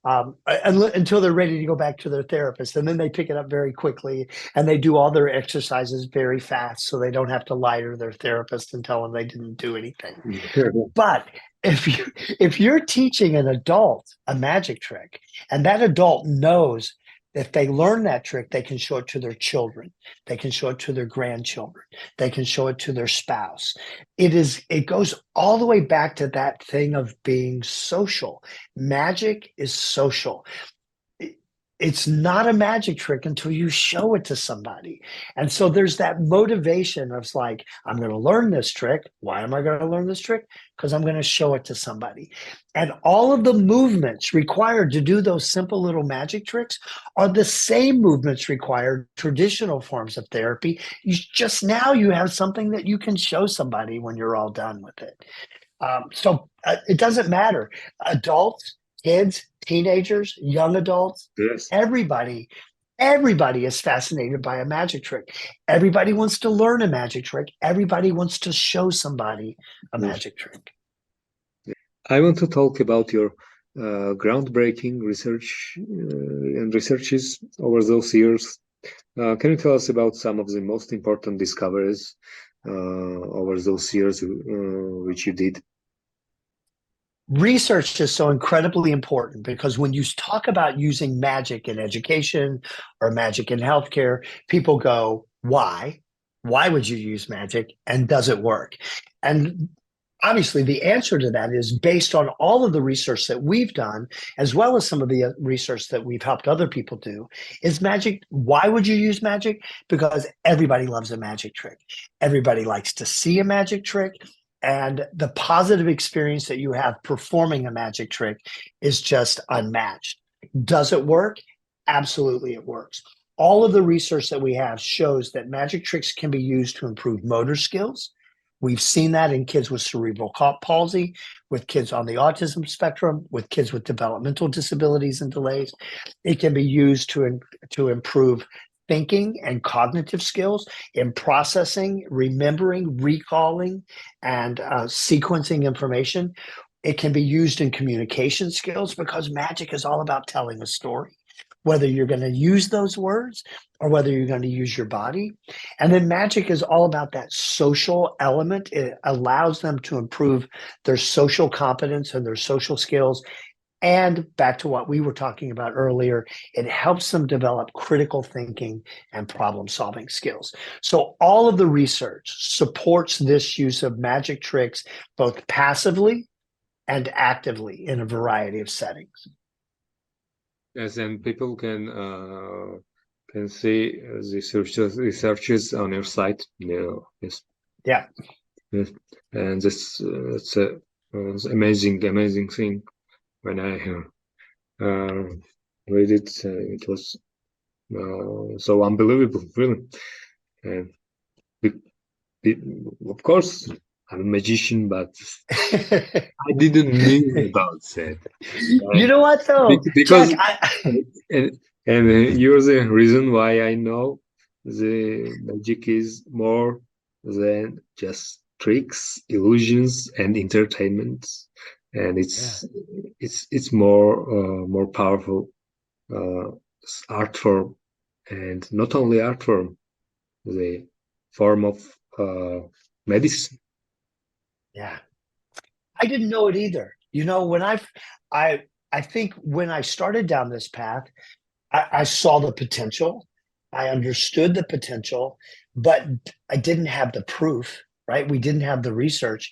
until they're ready to go back to their therapist. And then they pick it up very quickly and they do all their exercises very fast so they don't have to lie to their therapist and tell them they didn't do anything. But if you're teaching an adult a magic trick and that adult knows if they learn that trick, they can show it to their children, they can show it to their grandchildren, they can show it to their spouse. It goes all the way back to that thing of being social. Magic is social. It's not a magic trick until you show it to somebody. And so there's that motivation of like, I'm going to learn this trick. Why am I going to learn this trick? Because I'm going to show it to somebody. And all of the movements required to do those simple little magic tricks are the same movements required traditional forms of therapy. Just now you have something that you can show somebody when you're all done with it. So it doesn't matter. Adults, kids, teenagers, young adults, Yes. everybody, everybody is fascinated by a magic trick. Everybody wants to learn a magic trick. Everybody wants to show somebody a Yes. magic trick. I want to talk about your groundbreaking research and researches over those years. Can you tell us about some of the most important discoveries over those years which you did? Research is so incredibly important because when you talk about using magic in education or magic in healthcare, people go, why? Why would you use magic? And does it work? And obviously, the answer to that is based on all of the research that we've done, as well as some of the research that we've helped other people do, is magic. Why would you use magic? Because everybody loves a magic trick. Everybody likes to see a magic trick. And the positive experience that you have performing a magic trick is just unmatched. Does it work? Absolutely, it works. All of the research that we have shows that magic tricks can be used to improve motor skills. We've seen that in kids with cerebral palsy, with kids on the autism spectrum, with kids with developmental disabilities and delays. It can be used to improve thinking and cognitive skills in processing, remembering, recalling, and sequencing information. It can be used in communication skills because magic is all about telling a story, whether you're going to use those words or whether you're going to use your body. And then magic is all about that social element. It allows them to improve their social competence and their social skills. And back to what we were talking about earlier, it helps them develop critical thinking and problem solving skills. So, all of the research supports this use of magic tricks both passively and actively in a variety of settings. Yes, and people can see the researches on your site. Yeah, yes, Yeah. yes, and this it's a it's amazing thing when I read it. It was so unbelievable, really. And be- of course, I'm a magician, but I didn't knew about that. You And know what though, because Jack? and you're the reason why I know the magic is more than just tricks, illusions, and entertainment, and Yeah, it's more powerful uh, art form, and not only art form, the form of medicine. yeah. I didn't know it either. You know, I, I think when I started down this path, I saw the potential. I understood the potential, but I didn't have the proof, right? We didn't have the research.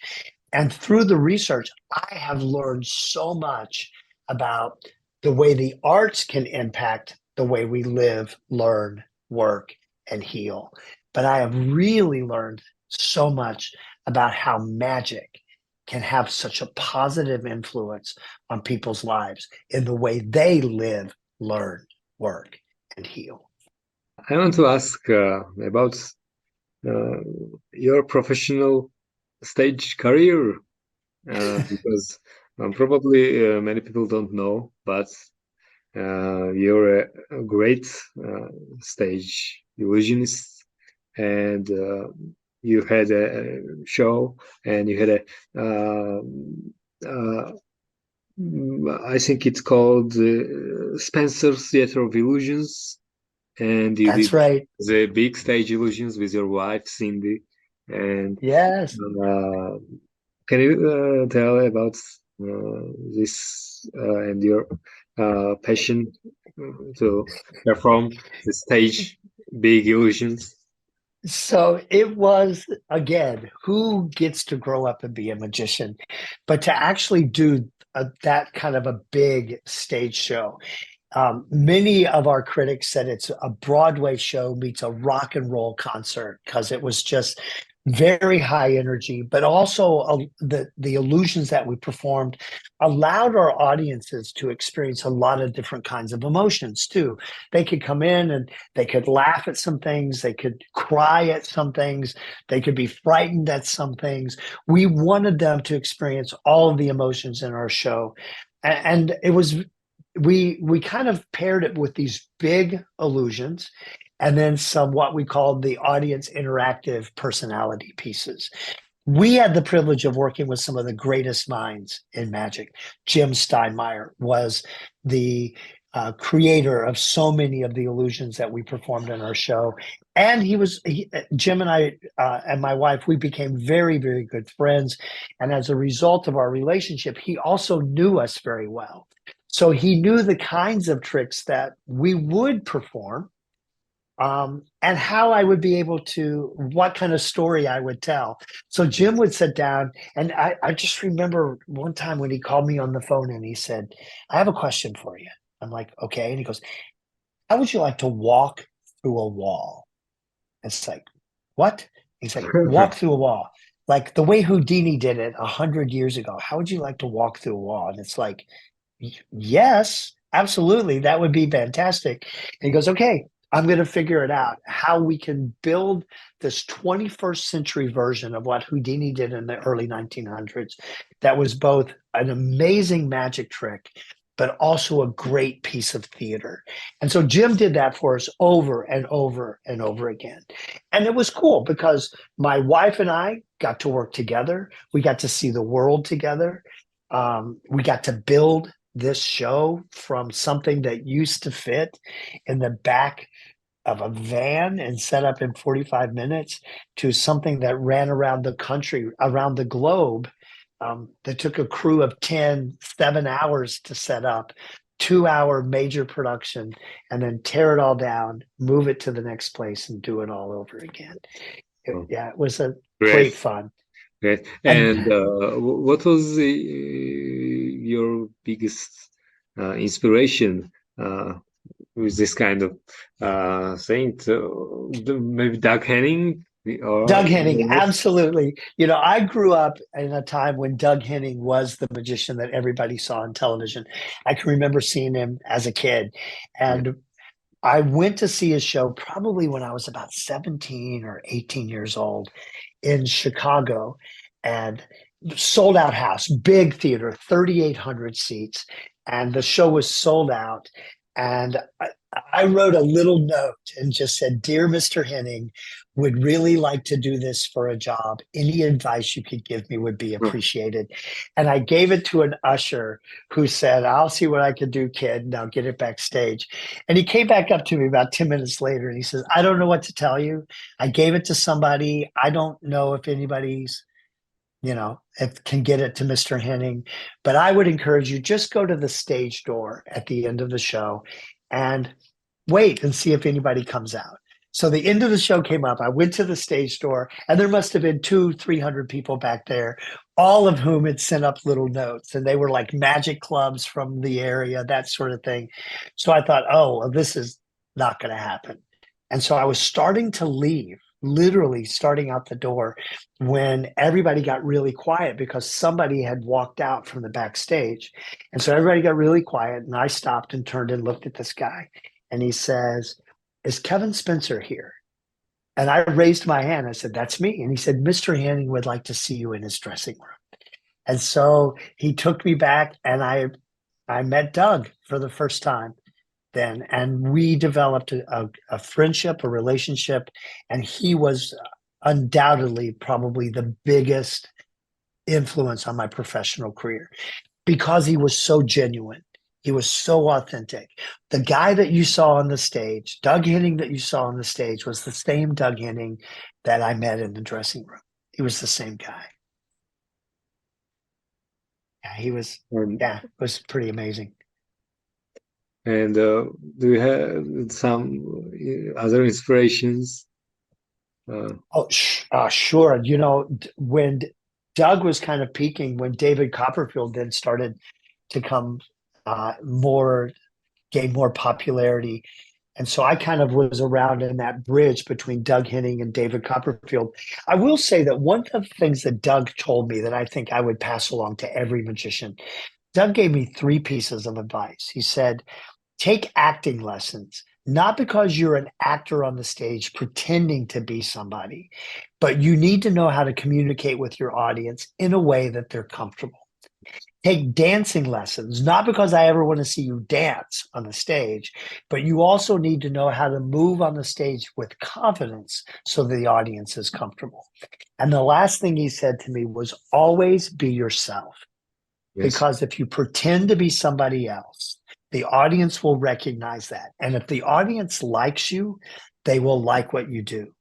And through the research, I have learned so much about the way the arts can impact the way we live, learn, work, and heal. But I have really learned so much about how magic can have such a positive influence on people's lives in the way they live, learn, work, and heal. I want to ask about uh, your professional stage career because probably many people don't know, but you're a great stage illusionist, and you had a show, and you had a uh, I think it's called Spencer's Theater of Illusions, and you That's did right. the big stage illusions with your wife Cindy. And Yes. uh, can you tell about this and your passion to perform the stage big illusions? So it was, again, who gets to grow up and be a magician? But to actually do that kind of a big stage show. Many of our critics said it's a Broadway show meets a rock and roll concert because it was just very high energy, but also the illusions that we performed allowed our audiences to experience a lot of different kinds of emotions too. They could come in and they could laugh at some things, they could cry at some things, they could be frightened at some things. We wanted them to experience all of the emotions in our show. And it was we kind of paired it with these big illusions and then some what we called the audience interactive personality pieces. We had the privilege of working with some of the greatest minds in magic. Jim Steinmeier was the creator of so many of the illusions that we performed in our show. And Jim and I and my wife, we became very, very good friends. And as a result of our relationship, he also knew us very well. So he knew the kinds of tricks that we would perform and how I would be able to, what kind of story I would tell. So Jim would sit down, and I just remember one time when he called me on the phone and he said, I have a question for you. I'm like, okay. And he goes, how would you like to walk through a wall? It's like, what? He's like, walk through a wall. Like the way Houdini did it 100 years ago. How would you like to walk through a wall? And it's like, yes, absolutely. That would be fantastic. And he goes, okay, I'm going to figure it out how we can build this 21st century version of what Houdini did in the early 1900s. That was both an amazing magic trick, but also a great piece of theater. And so Jim did that for us over and over and over again. And it was cool because my wife and I got to work together. We got to see the world together. We got to build this show from something that used to fit in the back of a van and set up in 45 minutes to something that ran around the country, around the globe, that took a crew of 10, 7 hours to set up, 2 hour major production, and then tear it all down, move it to the next place, and do it all over again. Oh, Yeah, it was a great, great fun. great. And And what was your biggest inspiration with this kind of thing? Maybe Doug Henning Doug or Henning, absolutely. You know, I grew up in a time when Doug Henning was the magician that everybody saw on television. I can remember seeing him as a kid. yeah. And I went to see his show probably when I was about 17 or 18 years old in Chicago, and sold out house, big theater, 3,800 seats. And the show was sold out. And I wrote a little note and just said, "Dear Mr. Henning, would really like to do this for a job. Any advice you could give me would be appreciated." And I gave it to an usher who said, "I'll see what I can do, kid, and I'll get it backstage." And he came back up to me about 10 minutes later and he says, "I don't know what to tell you. I gave it to somebody. I don't know if anybody's, if can get it to Mr. Henning, but I would encourage you, just go to the stage door at the end of the show and wait and see if anybody comes out." So the end of the show came up. I went to the stage door, and there must have been 200-300 people back there, all of whom had sent up little notes, and they were like magic clubs from the area, that sort of thing. So I thought, oh, well, this is not going to happen. And so I was starting to leave, literally starting out the door, when everybody got really quiet because somebody had walked out from the backstage. And so everybody got really quiet, and I stopped and turned and looked at this guy. And he says, "Is Kevin Spencer here?" And I raised my hand. I said, "That's me." And he said, "Mr. Hanning would like to see you in his dressing room." And so he took me back, and I met Doug for the first time then. And we developed a friendship, a relationship. And he was undoubtedly probably the biggest influence on my professional career because he was so genuine. He was so authentic. The guy that you saw on the stage, Doug Henning, that you saw on the stage, was the same Doug Henning that I met in the dressing room. He was the same guy. Yeah, he was. Yeah, it was pretty amazing. And do you have some other inspirations? Sure. When Doug was kind of peaking, when David Copperfield then started to come gain more popularity. And so I kind of was around in that bridge between Doug Henning and David Copperfield. I will say that one of the things that Doug told me that I think I would pass along to every magician, Doug gave me 3 pieces of advice. He said, take acting lessons, not because you're an actor on the stage pretending to be somebody, but you need to know how to communicate with your audience in a way that they're comfortable. Take dancing lessons, not because I ever want to see you dance on the stage, but you also need to know how to move on the stage with confidence so the audience is comfortable. And the last thing he said to me was, always be yourself. Yes. Because if you pretend to be somebody else, the audience will recognize that. And if the audience likes you, they will like what you do.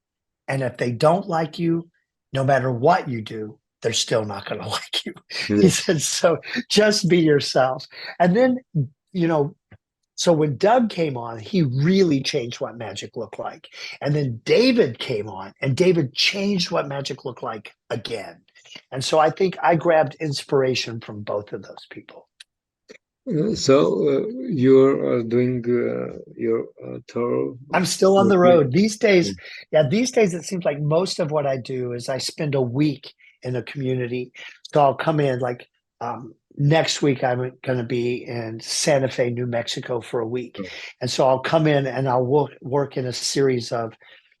And if they don't like you, no matter what you do, they're still not going to like you. Yes. He said, so just be yourself. And then, so when Doug came on, he really changed what magic looked like. And then David came on, and David changed what magic looked like again. And so I think I grabbed inspiration from both of those people. So you're doing your tour? I'm still on the road these days. Yeah, these days it seems like most of what I do is I spend a week in a community. So I'll come in like next week. I'm going to be in Santa Fe, New Mexico for a week. And so I'll come in and I'll work in a series of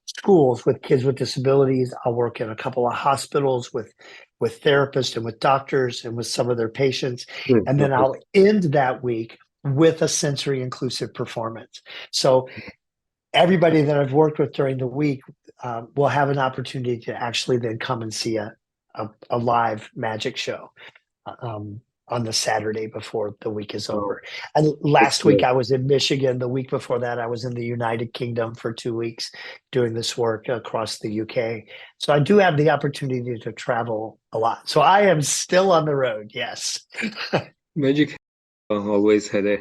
schools with kids with disabilities. I'll work in a couple of hospitals with therapists and with doctors and with some of their patients. And then I'll end that week with a sensory inclusive performance. So everybody that I've worked with during the week will have an opportunity to actually then come and see a live magic show on the Saturday before the week is over. And last week I was in Michigan. The week before that, I was in the United Kingdom for 2 weeks doing this work across the UK. So I do have the opportunity to travel a lot. So I am still on the road. Yes. Magic always had a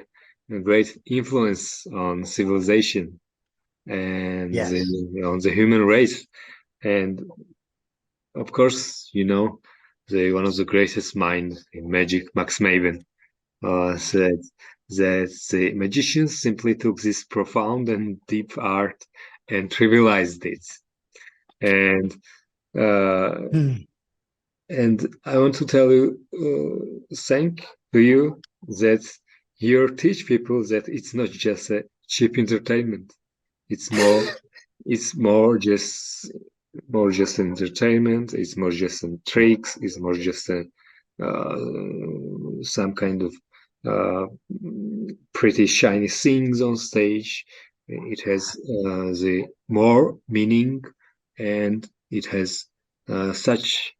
great influence on civilization and yes. On the human race. And of course, one of the greatest minds in magic, Max Maven, said that the magicians simply took this profound and deep art and trivialized it. And and I want to tell you, thank you that you teach people that it's not just a cheap entertainment. It's more just entertainment. It's more just some tricks. It's more just some kind of pretty shiny things on stage. It has the more meaning, and it has such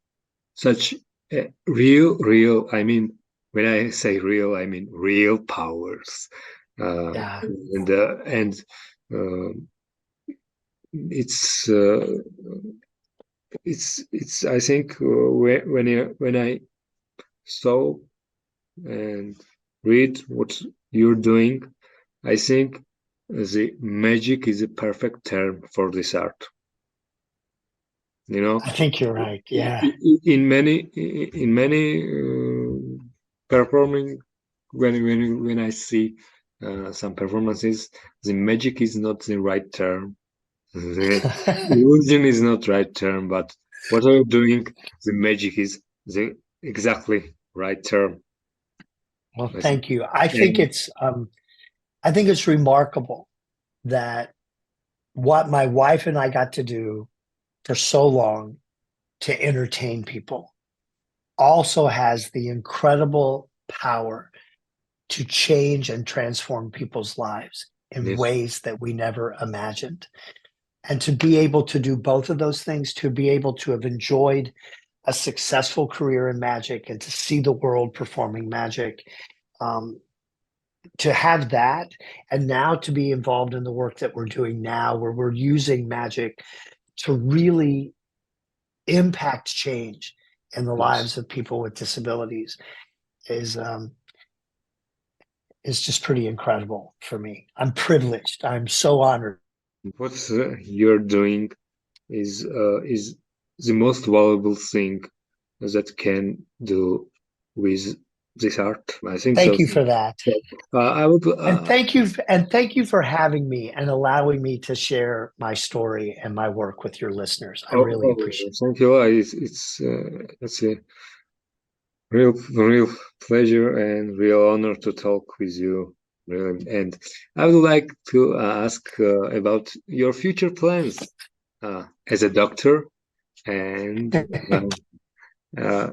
real. I mean, when I say real, I mean real powers. Yeah. And uh, it's I think when I saw and read what you're doing, I think the magic is a perfect term for this art. You know, I think you're right. Yeah. in many performing when I see some performances, the magic is not the right term. The illusion is not right term, but what are you doing? The magic is the exactly right term. Well, I think. thank you. I think And it's remarkable that what my wife and I got to do for so long to entertain people also has the incredible power to change and transform people's lives in yes, ways that we never imagined. And to be able to do both of those things, to be able to have enjoyed a successful career in magic and to see the world performing magic, um, to have that, and now to be involved in the work that we're doing now, where we're using magic to really impact change in the yes. lives of people with disabilities, is is just pretty incredible for me. I'm privileged. I'm so honored. What you're doing is the most valuable thing that can do with this art. I think so. Thank you for that. I would. And thank you for having me and allowing me to share my story and my work with your listeners. I really appreciate Thank you. It's a real pleasure and real honor to talk with you. And I would like to ask about your future plans as a doctor and it.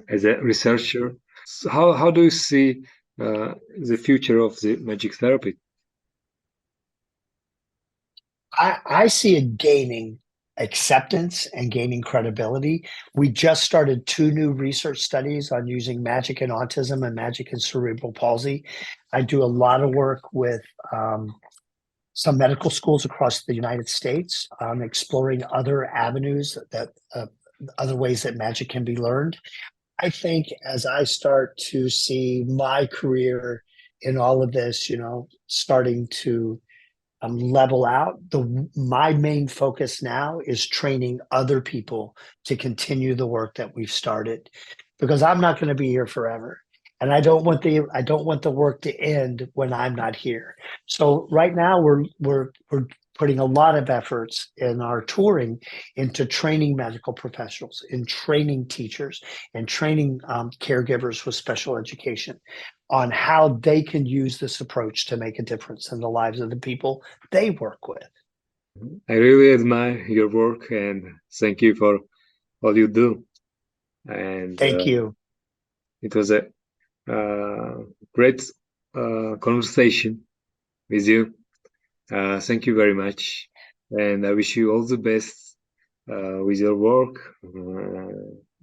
as a researcher. So how do you see the future of the magic therapy? I see it gaining acceptance and gaining credibility. We just started two new research studies on using magic in autism and magic in cerebral palsy. I do a lot of work with some medical schools across the United States on exploring other avenues that other ways that magic can be learned. I think as I start to see my career in all of this, starting to level out, my main focus now is training other people to continue the work that we've started, because I'm not going to be here forever. And I don't want the work to end when I'm not here. So right now we're putting a lot of efforts in our touring into training medical professionals, in training teachers, and training caregivers with special education on how they can use this approach to make a difference in the lives of the people they work with. I really admire your work and thank you for all you do. And Thank you. it was a great conversation with you. Thank you very much. And I wish you all the best with your work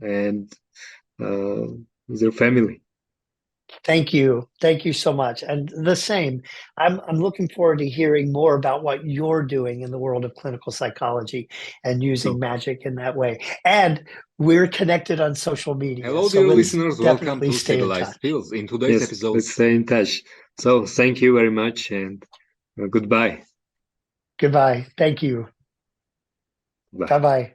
and with your family. Thank you. Thank you so much. And the same. I'm looking forward to hearing more about what you're doing in the world of clinical psychology and using So, magic in that way. And we're connected on social media. hello, So dear let's listeners. Welcome definitely to stay in Civilized touch. Pills. In today's yes, episode. let's stay in touch. So, thank you very much and goodbye. Goodbye. Thank you. Bye. Bye bye.